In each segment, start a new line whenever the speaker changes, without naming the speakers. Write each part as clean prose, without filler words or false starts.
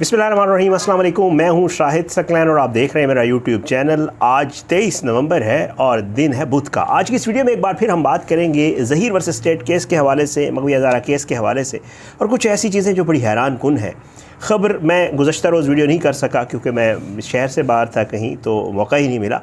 बिस्मिल्लाहिर्रहमानिर्रहीम, अस्सलाम वालेकुम। मैं हूं शाहिद सकलैन और आप देख रहे हैं मेरा यूट्यूब चैनल। आज 23 नवंबर है और दिन है बुध का। आज की इस वीडियो में एक बार फिर हम बात करेंगे ज़हीर वर्सेस स्टेट केस के हवाले से, मगवी हज़ारा केस के हवाले से और कुछ ऐसी चीज़ें जो बड़ी हैरान कुन हैं। ख़बर मैं गुज़श्ता रोज़ वीडियो नहीं कर सका क्योंकि मैं शहर से बाहर था कहीं, तो मौका ही नहीं मिला।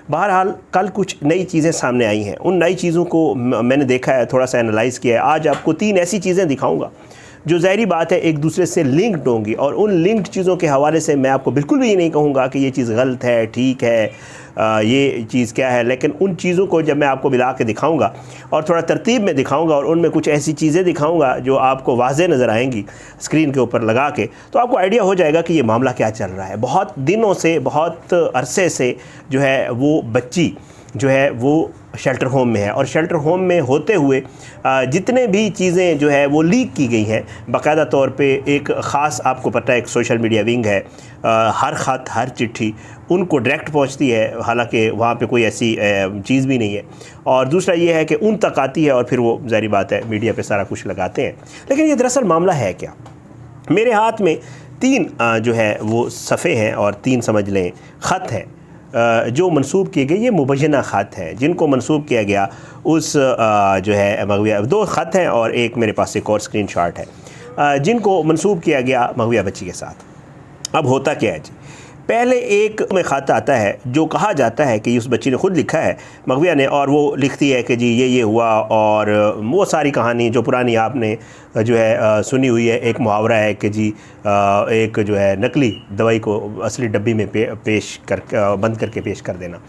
बहरहाल कल कुछ नई चीज़ें सामने आई हैं। उन नई चीज़ों को मैंने देखा है, थोड़ा सा एनालाइज़ किया है। आज आपको 3 ऐसी चीज़ें दिखाऊंगा जो ज़ाहिरी बात है एक दूसरे से लिंक्ड होंगी, और उन लिंक्ड चीज़ों के हवाले से मैं आपको बिल्कुल भी ये नहीं कहूँगा कि ये चीज़ गलत है, ठीक है, ये चीज़ क्या है, लेकिन उन चीज़ों को जब मैं आपको मिला के दिखाऊँगा और थोड़ा तरतीब में दिखाऊँगा और उनमें कुछ ऐसी चीज़ें दिखाऊँगा जो आपको वाज़े नज़र आएंगी स्क्रीन के ऊपर लगा के, तो आपको आइडिया हो जाएगा कि ये मामला क्या चल रहा है। बहुत दिनों से, बहुत अरसे से जो है वो बच्ची जो है वो शेल्टर होम में है, और शेल्टर होम में होते हुए जितने भी चीज़ें जो है वो लीक की गई हैं, बाकायदा तौर पे एक ख़ास, आपको पता है, एक सोशल मीडिया विंग है। हर ख़त, हर चिट्ठी उनको डायरेक्ट पहुंचती है, हालांकि वहाँ पे कोई ऐसी चीज़ भी नहीं है। और दूसरा ये है कि उन तक आती है और फिर वो ज़ाहिर बात है मीडिया पे सारा कुछ लगाते हैं। लेकिन ये दरअसल मामला है क्या? मेरे हाथ में 3 जो है वो सफ़े हैं और 3 समझ लें ख़त हैं जो मंसूब किए गए। ये मुबय्यना ख़त हैं जिनको मंसूब किया गया उस जो है मगविया, 2 ख़त हैं और एक मेरे पास एक और स्क्रीनशॉट है जिनको मंसूब किया गया मगविया बच्ची के साथ। अब होता क्या है जी, पहले एक में ख़त आता है जो कहा जाता है कि उस बच्ची ने ख़ुद लिखा है मगविया ने, और वो लिखती है कि जी ये हुआ, और वो सारी कहानी जो पुरानी आपने जो है सुनी हुई है। एक मुहावरा है कि जी एक जो है नकली दवाई को असली डब्बी में पेश कर बंद करके पेश कर देना।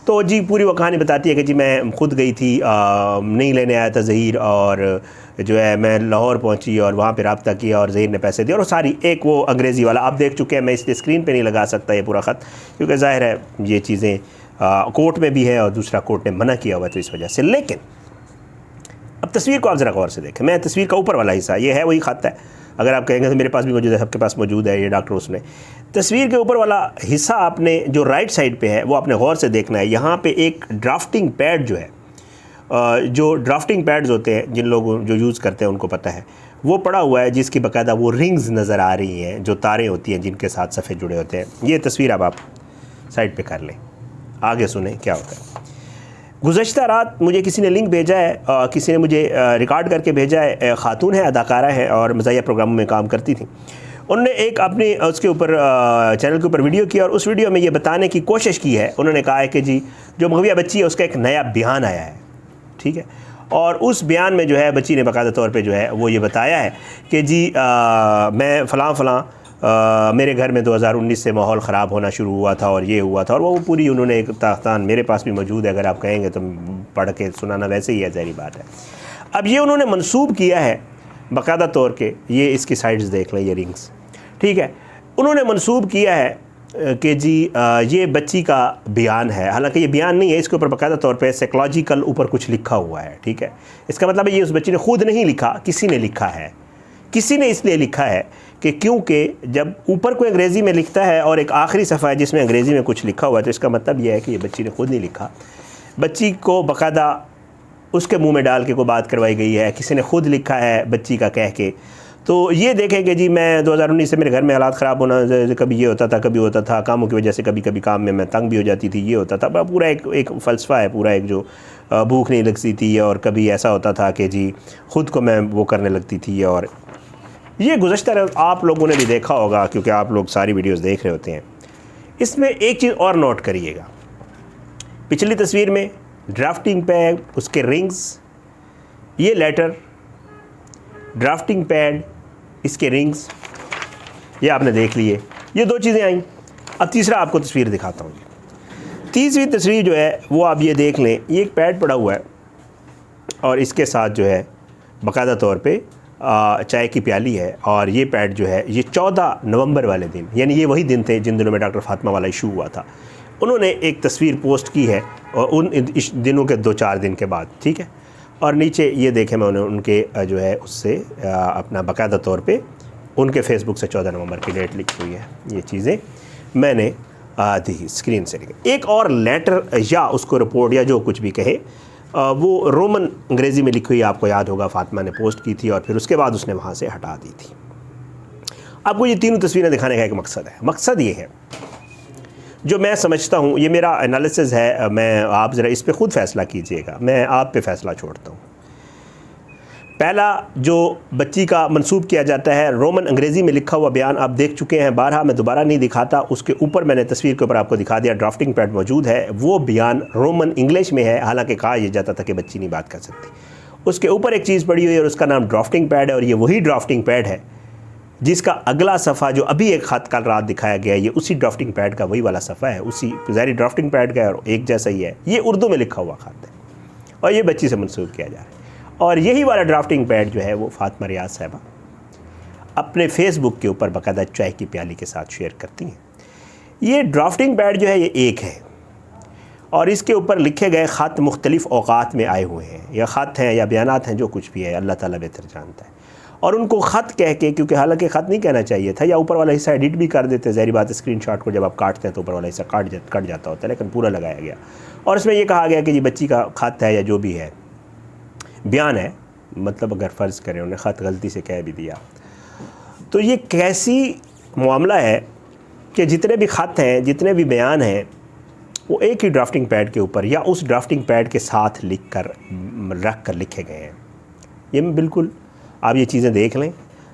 तो जी पूरी वो कहानी बताती है कि जी मैं ख़ुद गई थी, नहीं लेने आया था ज़हीर, और जो है मैं लाहौर पहुंची और वहाँ पे रब्ता किया और ज़हीर ने पैसे दिए, और सारी एक वो अंग्रेज़ी वाला आप देख चुके हैं। मैं इसलिए स्क्रीन पे नहीं लगा सकता ये पूरा ख़त, क्योंकि ज़ाहिर है ये चीज़ें कोर्ट में भी है और दूसरा कोर्ट ने मना किया हुआ तो इस वजह से। लेकिन अब तस्वीर को आप ज़रा गौर से देखें। मैं तस्वीर का ऊपर वाला हिस्सा, ये है वही ख़त है। अगर आप कहेंगे तो मेरे पास भी मौजूद है, सबके पास मौजूद है, ये डॉक्टर उसने। तस्वीर के ऊपर वाला हिस्सा आपने जो राइट साइड पे है वो आपने गौर से देखना है। यहाँ पे एक ड्राफ्टिंग पैड जो है, जो ड्राफ्टिंग पैड्स होते हैं जिन लोगों जो यूज़ करते हैं उनको पता है, वो पड़ा हुआ है जिसकी बाकायदा वो रिंग्स नज़र आ रही हैं, जो तारें होती हैं जिनके साथ सफ़ेद जुड़े होते हैं। ये तस्वीर अब आप साइड पे कर लें, आगे सुने क्या होता है। गुज़श्ता रात मुझे किसी ने लिंक भेजा है, किसी ने मुझे रिकॉर्ड करके भेजा है। ख़ातून है, अदाकारा है और मज़ाहिया प्रोग्रामों में काम करती थी। उन्होंने एक अपनी उसके ऊपर चैनल के ऊपर वीडियो किया और उस वीडियो में ये बताने की कोशिश की है। उन्होंने कहा है कि जी जो मगविया बच्ची है उसका एक नया बयान आया है, ठीक है, और उस बयान में जो है बच्ची ने बाकायदा तौर पे जो है वो ये बताया है कि जी मैं फ़लाँ मेरे घर में 2019 से माहौल ख़राब होना शुरू हुआ था और ये हुआ था, और वो पूरी उन्होंने एक दास्तान मेरे पास भी मौजूद है, अगर आप कहेंगे तो पढ़ के सुनाना वैसे ही है, ज़ाहिर बात है। अब ये उन्होंने मंसूब किया है बाकायदा तौर के, ये इसकी साइड्स देख लें, ये रिंग्स, ठीक है, उन्होंने मंसूब किया है कि जी ये बच्ची का बयान है। हालांकि ये बयान नहीं है, इसके ऊपर बाकायदा तौर पे साइकोलॉजिकल ऊपर कुछ लिखा हुआ है, ठीक है। इसका मतलब है ये उस बच्ची ने खुद नहीं लिखा, किसी ने लिखा है। किसी ने इसलिए लिखा है कि क्योंकि जब ऊपर कोई अंग्रेज़ी में लिखता है और एक आखिरी सफ़ा है जिसमें अंग्रेज़ी में कुछ लिखा हुआ है, तो इसका मतलब यह है कि ये बच्ची ने खुद नहीं लिखा। बच्ची को बाकायदा उसके मुँह में डाल के कोई बात करवाई गई है, किसी ने खुद लिखा है बच्ची का कह के। तो ये देखें कि जी मैं 2019 से मेरे घर में हालात ख़राब होना, कभी ये होता था, कभी होता था, कामों की वजह से कभी कभी काम में मैं तंग भी हो जाती थी, ये होता था। पूरा एक फ़लसफ़ा है पूरा, एक जो भूख नहीं लगती थी, और कभी ऐसा होता था कि जी ख़ुद को मैं वो करने लगती थी। और ये गुज़श्ता आप लोगों ने भी देखा होगा क्योंकि आप लोग सारी वीडियोस देख रहे होते हैं। इसमें एक चीज़ और नोट करिएगा, पिछली तस्वीर में ड्राफ्टिंग पैड, उसके रिंग्स, ये लेटर, ड्राफ्टिंग पैड, इसके रिंग्स, ये आपने देख लिए, ये 2 चीज़ें आई। अब तीसरा आपको तस्वीर दिखाता हूँ। तीसरी तस्वीर जो है वो आप ये देख लें, ये एक पैड पड़ा हुआ है और इसके साथ जो है बाकायदा तौर पे चाय की प्याली है, और ये पैड जो है ये 14 नवंबर वाले दिन, यानी ये वही दिन थे जिन दिनों में डॉक्टर फातिमा वाला इशू हुआ था, उन्होंने एक तस्वीर पोस्ट की है, और उन इस दिनों के 2-4 दिन के बाद, ठीक है। और नीचे ये देखें मैं उनके जो है उससे अपना बाकायदा तौर पे उनके फेसबुक से 14 नवंबर की डेट लिखी हुई है। ये चीज़ें मैंने दी स्क्रीन से लिखी। एक और लेटर या उसको रिपोर्ट या जो कुछ भी कहे, वो रोमन अंग्रेज़ी में लिखी हुई, आपको याद होगा फातिमा ने पोस्ट की थी और फिर उसके बाद उसने वहाँ से हटा दी थी। आपको ये तीनों तस्वीरें दिखाने का एक मकसद है। मकसद ये है, जो मैं समझता हूँ, ये मेरा एनालिसिस है, मैं आप ज़रा इस पे ख़ुद फ़ैसला कीजिएगा, मैं आप पे फ़ैसला छोड़ता हूँ। पहला जो बच्ची का मंसूब किया जाता है, रोमन अंग्रेज़ी में लिखा हुआ बयान आप देख चुके हैं बारहा, मैं दोबारा नहीं दिखाता। उसके ऊपर मैंने तस्वीर के ऊपर आपको दिखा दिया, ड्राफ्टिंग पैड मौजूद है। वो बयान रोमन इंग्लिश में है, हालांकि कहा यह जाता था कि बच्ची नहीं बात कर सकती। उसके ऊपर एक चीज़ पड़ी हुई है और उसका नाम ड्राफ्टिंग पैड है, और ये वही ड्राफ्टिंग पैड है जिसका अगला सफ़ा जो अभी एक ख़त कल रात दिखाया गया है, ये उसी ड्राफ्टिंग पैड का वही वाला सफ़ा है, उसी ज़ाहिर ड्राफ्टिंग पैड का और एक जैसा ही है। ये उर्दू में लिखा हुआ ख़त है और ये बच्ची से मंसूब किया जा रहा है। और यही वाला ड्राफ्टिंग पैड जो है वो फातिमा रियाज साहिबा अपने फेसबुक के ऊपर बाकायदा चाय की प्याली के साथ शेयर करती हैं। ये ड्राफ्टिंग पैड जो है ये एक है और इसके ऊपर लिखे गए ख़त मुख्तलिफ़ औक़ात में आए हुए हैं, या ख़त हैं या बयानात हैं, जो कुछ भी है अल्लाह ताला बेहतर जानता है। और उनको ख़त कह के, क्योंकि हालांकि ख़त नहीं कहना चाहिए था, या ऊपर वाला हिस्सा एडिट भी कर देते, ज़ाहिर बात है स्क्रीनशॉट को जब आप काटते हैं तो ऊपर वाला हिस्सा कट जाता होता है, लेकिन पूरा लगाया गया और इसमें यह कहा गया कि ये बच्ची का ख़त है या जो भी है, बयान है, मतलब अगर फ़र्ज़ करें उन्हें ख़त गलती से कह भी दिया तो ये कैसी मामला है कि जितने भी ख़त हैं, जितने भी बयान हैं, वो एक ही ड्राफ्टिंग पैड के ऊपर या उस ड्राफ्टिंग पैड के साथ रख कर लिखे गए हैं। ये बिल्कुल, आप ये चीज़ें देख लें,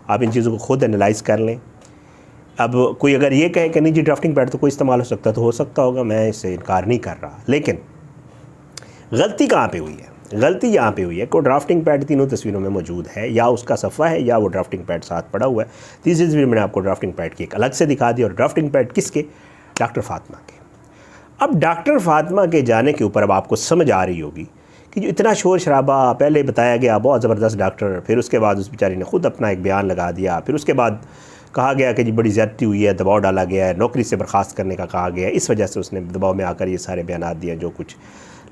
आप इन चीज़ों को ख़ुद एनालाइज़ कर लें। अब कोई अगर ये कहे कि नहीं जी ड्राफ्टिंग पैड तो कोई इस्तेमाल हो सकता, तो हो सकता होगा, मैं इससे इनकार नहीं कर रहा, लेकिन गलती कहाँ पे हुई है? गलती यहाँ पे हुई है कि ड्राफ्टिंग पैड तीनों तस्वीरों में मौजूद है, या उसका सफ़ा है या वो ड्राफ्टिंग पैड साथ पड़ा हुआ है। तीसरी तस्वीर मैंने आपको ड्राफ्टिंग पैड की एक अलग से दिखा दी, और ड्राफ्टिंग पैड किसके? डॉक्टर फातिमा के। अब डॉक्टर फातिमा के जाने के ऊपर अब आपको समझ आ रही होगी कि जो इतना शोर शराबा पहले बताया गया, बहुत ज़बरदस्त डॉक्टर, फिर उसके बाद उस बेचारी ने ख़ुद अपना एक बयान लगा दिया, फिर उसके बाद कहा गया कि जी बड़ी ज़्यादती हुई है, दबाव डाला गया है, नौकरी से बर्खास्त करने का कहा गया है, इस वजह से उसने दबाव में आकर ये सारे बयान दिए जो कुछ,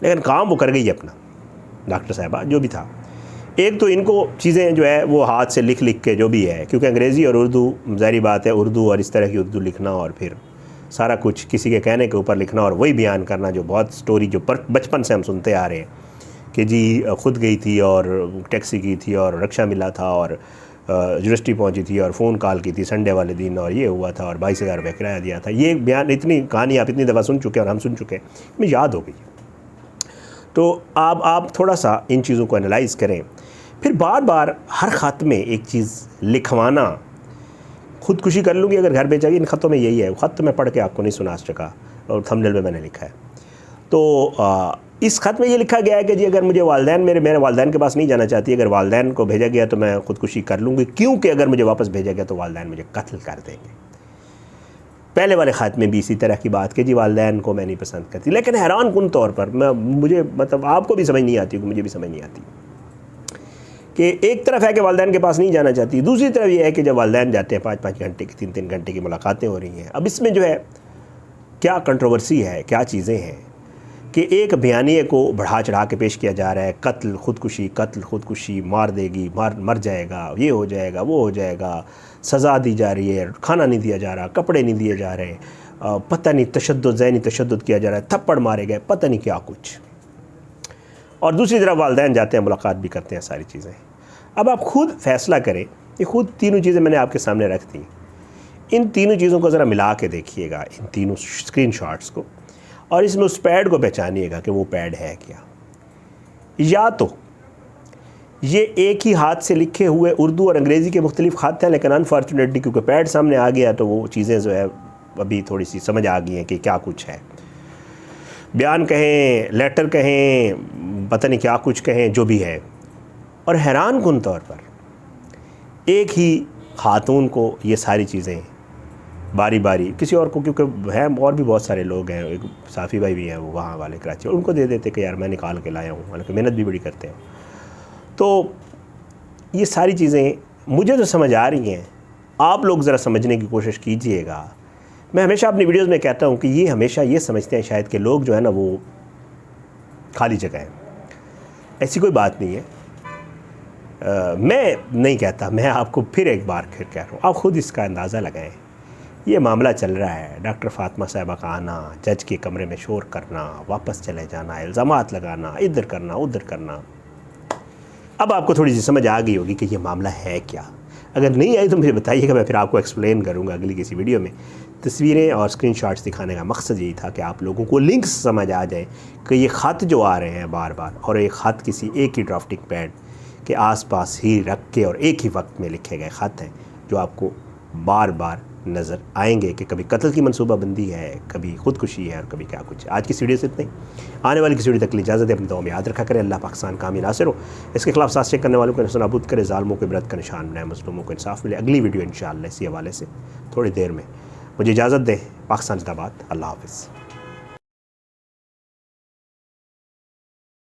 लेकिन काम वो कर गई अपना डॉक्टर साहबा जो भी था। एक तो इनको चीज़ें जो है वो हाथ से लिख लिख के जो भी है, क्योंकि अंग्रेज़ी और उर्दू ज़ाहिर बात है, उर्दू और इस तरह की उर्दू लिखना और फिर सारा कुछ किसी के कहने के ऊपर लिखना और वही बयान करना, जो बहुत स्टोरी जो बचपन से हम सुनते आ रहे हैं कि जी खुद गई थी और टैक्सी की थी और रक्षा मिला था और यूनिवर्सिटी पहुंची थी और फ़ोन कॉल की थी संडे वाले दिन और ये हुआ था और 22,000 रुपये किराया दिया था। ये बयान, इतनी कहानी आप इतनी दफ़ा सुन चुके हैं और हम सुन चुके हैं, हमें याद हो गई। तो आप थोड़ा सा इन चीज़ों को एनालाइज़ करें। फिर बार बार हर ख़त में एक चीज़ लिखवाना, ख़ुदकुशी कर लूँगी अगर घर भेजा, इन ख़तों में यही है। ख़त मैं पढ़ के आपको नहीं सुना सका और थंबनेल में मैंने लिखा है। तो इस ख़त में ये लिखा गया है कि जी अगर मुझे वालदैन मेरे वालदैन के पास नहीं जाना चाहती, अगर वालदैन को भेजा गया तो मैं ख़ुदकुशी कर लूँगी, क्योंकि अगर मुझे वापस भेजा गया तो वालदैन मुझे कत्ल कर देंगे। पहले वाले ख़त में भी इसी तरह की बात कि जी वालदैन को मैं नहीं पसंद करती, लेकिन हैरान कुन तौर पर मुझे मतलब आपको भी समझ नहीं आती, मुझे भी समझ नहीं आती कि एक तरफ है कि वालदैन के पास नहीं जाना चाहती, दूसरी तरफ ये है कि जब वालदैन जाते हैं 5-5 घंटे की 3-3 घंटे की मुलाकातें हो रही हैं। अब इसमें जो है क्या कंट्रोवर्सी है, क्या चीज़ें हैं कि एक बयानिए को बढ़ा चढ़ा के पेश किया जा रहा है, कत्ल खुदकुशी, मार देगी, मर जाएगा, ये हो जाएगा, वो हो जाएगा, सज़ा दी जा रही है, खाना नहीं दिया जा रहा, कपड़े नहीं दिए जा रहे, पता नहीं तशद्दुद, ज़हनी तशद्दुद किया जा रहा है, थप्पड़ मारे गए, पता नहीं क्या कुछ। और दूसरी तरफ वालदैन जाते हैं, मुलाकात भी करते हैं, सारी चीज़ें। अब आप खुद फ़ैसला करें, ये खुद तीनों चीज़ें मैंने आपके सामने रख दी, इन तीनों चीज़ों को ज़रा मिला के देखिएगा, इन तीनों स्क्रीनशॉट्स को, और इसमें उस पैड को पहचानिएगा कि वो पैड है क्या। या तो ये एक ही हाथ से लिखे हुए उर्दू और अंग्रेज़ी के मुख्तलिफ़ ख़त हैं, लेकिन अनफॉर्चुनेटली क्योंकि पैड सामने आ गया तो वो चीज़ें जो है अभी थोड़ी सी समझ आ गई हैं कि क्या कुछ है। बयान कहें, लेटर कहें, पता नहीं क्या कुछ कहें, जो भी है। और हैरान कुन तौर पर एक ही खातून को ये सारी चीज़ें बारी बारी किसी और को, क्योंकि हैं और भी बहुत सारे लोग हैं, एक साफ़ी भाई भी हैं वो वहाँ वाले कराची, उनको दे देते कि यार मैं निकाल के लाया हूँ, हालांकि मेहनत भी बड़ी करते हैं। तो ये सारी चीज़ें मुझे तो समझ आ रही हैं, आप लोग ज़रा समझने की कोशिश कीजिएगा। मैं हमेशा अपनी वीडियोज़ में कहता हूँ कि ये हमेशा ये समझते हैं शायद कि लोग जो है ना वो खाली जगह हैं, ऐसी कोई बात नहीं है। मैं नहीं कहता, मैं आपको फिर एक बार फिर कह रहा हूँ, आप ख़ुद इसका अंदाज़ा लगाएं। ये मामला चल रहा है, डॉक्टर फातिमा साहिबा का आना, जज के कमरे में शोर करना, वापस चले जाना, इल्ज़ामात लगाना, इधर करना उधर करना। अब आपको थोड़ी सी समझ आ गई होगी कि ये मामला है क्या। अगर नहीं आई तो मुझे बताइएगा, मैं फिर आपको एक्सप्लेन करूँगा अगली किसी वीडियो में। तस्वीरें और स्क्रीनशॉट्स दिखाने का मकसद यही था कि आप लोगों को लिंक्स समझ आ जाए कि ये ख़त जो आ रहे हैं बार बार, और ये ख़त किसी एक ही ड्राफ्टिंग पैड के आसपास ही रख के और एक ही वक्त में लिखे गए ख़त हैं जो आपको बार बार नज़र आएंगे कि कभी कत्ल की मनसूबाबंदी है, कभी ख़ुदकुशी है और कभी क्या कुछ। आज की वीडियो से इतना ही। आने वाली किसी वीडियो तक इजाज़त है। अपनी दुआ में याद रखा करें। अल्लाह पाकिस्तान कामी नासिर हो, इसके खिलाफ साजिश करने वालों को नस्तानाबूद करे, ज़ालिमों को इबरत का निशान बनाए, मज़लूमों को इंसाफ मिले। अगली वीडियो इंशाअल्लाह इसी हवाले से थोड़ी देर में। मुझे इजाज़त दें। पाकिस्तान जिंदाबाद। अल्लाह हाफ़िज़।